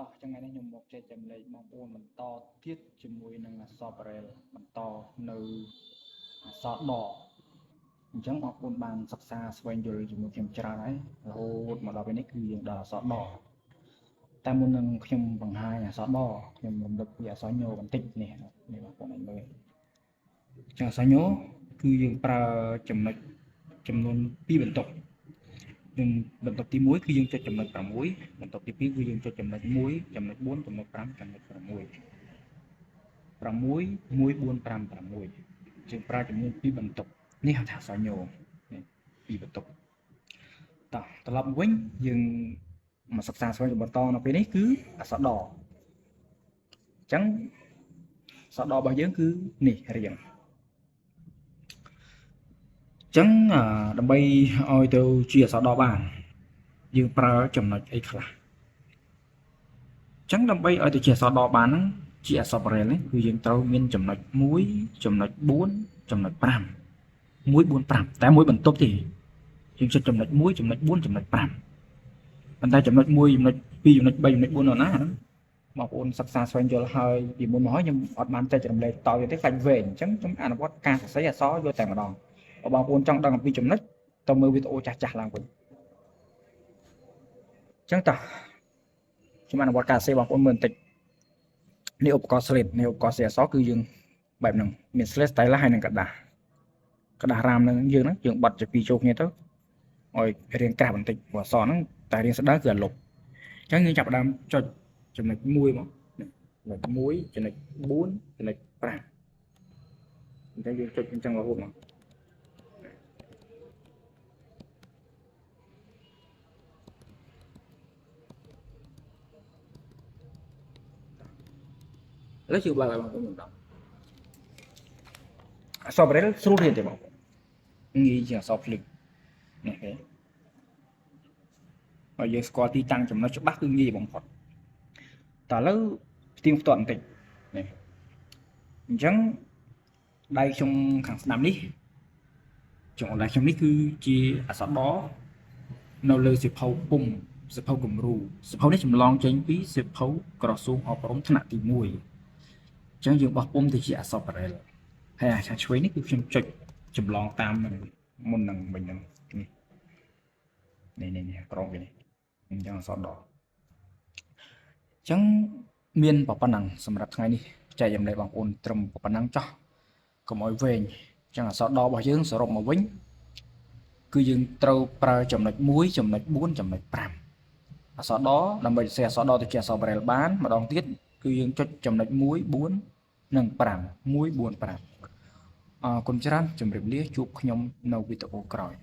តោះចឹងថ្ងៃនេះខ្ញុំមកចែកចម្លែកបងប្អូនបន្តទៀតជាមួយនឹងអក្សរបារ៉ែលបន្តនៅអក្សរដអញ្ចឹងបងប្អូនបានសិក្សាស្វែងយល់ជាមួយខ្ញុំច្រើនហើយរហូតមកដល់ពេលនេះគឺយើងដល់អក្សរដតែមុននឹងខ្ញុំបង្ហាញអក្សរដខ្ញុំរំលឹកពីអក្សរញបន្តិចនេះបងប្អូនឲ្យមើលចឹងអក្សរញគឺយើងប្រើចំណុចចំនួន2បន្ទុកយើងបន្ទុកទី1គឺយើងចុចចំណុច6បន្ទុកទី2គឺយើងចុចចំណុច1ចំណុច4ចំណុច5ចំណុច6 6 1 4 5 6យើងប្រើចំនួន2បន្ទុកនេះហៅថាអក្សរញនេះ2បន្ទុកតោះត្រឡប់វិញយើងមកសិក្សាស្វែងយល់បន្តនៅពេលនេះគឺអក្សរដអញ្ចឹងអក្សរដរបស់យើងគឺនេះរៀងចឹងដើម្បីឲ្យទៅជាអក្សរដបានយើងប្រើចំណុចអីខ្លះចឹងដើម្បីឲ្យទៅជាអក្សរដបានហ្នឹងជាអក្សរបារ៉ែលនេះគឺយើងត្រូវមានចំណុច1ចំណុច4ចំណុច5 1 4 5តែមួយបន្ទប់ទេយើងចុចចំណុច1ចំណុច4ចំណុច5ប៉ុន្តែចំណុច1ចំណុច2ចំណុច3ចំណុច4នៅណាបងប្អូនសិក្សាស្វែងយល់ហើយពីមុនមកហើយខ្ញុំអត់បានចែករំលែកតទៅទេខ្លាចវែងអញ្ចឹងខ្ញុំអនុវត្តការសរសេរអក្សរយកតែម្ដងបងប្អូនចង់ដឹងអំពីចំណុចទៅមើលវីដេអូចាស់ៗឡើងវិញអញ្ចឹងតោះខ្ញុំអនុវត្តការសរសេរបងប្អូនមើលបន្តិចនេះឧបករណ៍ slate នេះឧបករណ៍សរសេរអក្សរគឺយើងបែបហ្នឹងមាន slate stylus ហើយនឹងกระดาษរាមនឹងយើងហ្នឹងយើងបត់ជាពីរចូលគ្នាទៅឲ្យរៀងក្រាស់បន្តិចព្រោះអក្សរហ្នឹងតែរៀងស្ដើងគឺអាលុបអញ្ចឹងយើងចាប់ផ្ដើមចុចចំណុច1មកចំណុច1ចំណុច4ចំណុច5អញ្ចឹងយើងចុចអញ្ចឹងរហូតមកឥឡូវជឿបើកឲ្យបងប្អូនម្ដងអក្សរបារ៉ែលស្រួលរៀនទេបងប្អូនងាយជាងអក្សរភ្លឹងនេះគេហើយយើងស្គាល់ទីតាំងចំណុចច្បាស់គឺងាយបំផុតតើឥឡូវផ្ទៀងផ្ទាត់បន្តិចនេះអញ្ចឹងដៃខ្ញុំខាងស្ដាំនេះចុងដៃខ្ញុំនេះគឺជាអក្សរដនៅលើសៀវភៅពុំសៀវភៅគំរូសៀវភៅនេះចម្លងចេញពីសៀវភៅក្រសួងអប់រំថ្នាក់ទី1អញ្ចឹងយើងបោះពុំទៅជាអក្សរបារ៉ែលហើយអាខាងឆ្វេងនេះគឺខ្ញុំចុចចម្លងតាមមុននឹងមិញហ្នឹងនេះក្រោមនេះអញ្ចឹងអក្សរដអញ្ចឹងមានប៉ុណ្ណឹងសម្រាប់ថ្ងៃនេះចែកចម្លែកបងប្អូនត្រឹមប៉ុណ្ណឹងចោះកុំឲ្យវែងអញ្ចឹងអក្សរដរបស់យើងសរុបមកវិញគឺយើងត្រូវប្រើចំណុច1ចំណុច4ចំណុច5អក្សរដដើម្បីសរសេរអក្សរដទៅជាអក្សរបារ៉ែលបានម្ដងទៀតគឺយើងចុចចំណុច1 4និង5 1 4 5អរគុណច្រើនជម្រាបលាជួបខ្ញុំនៅវីដេអូក្រោយ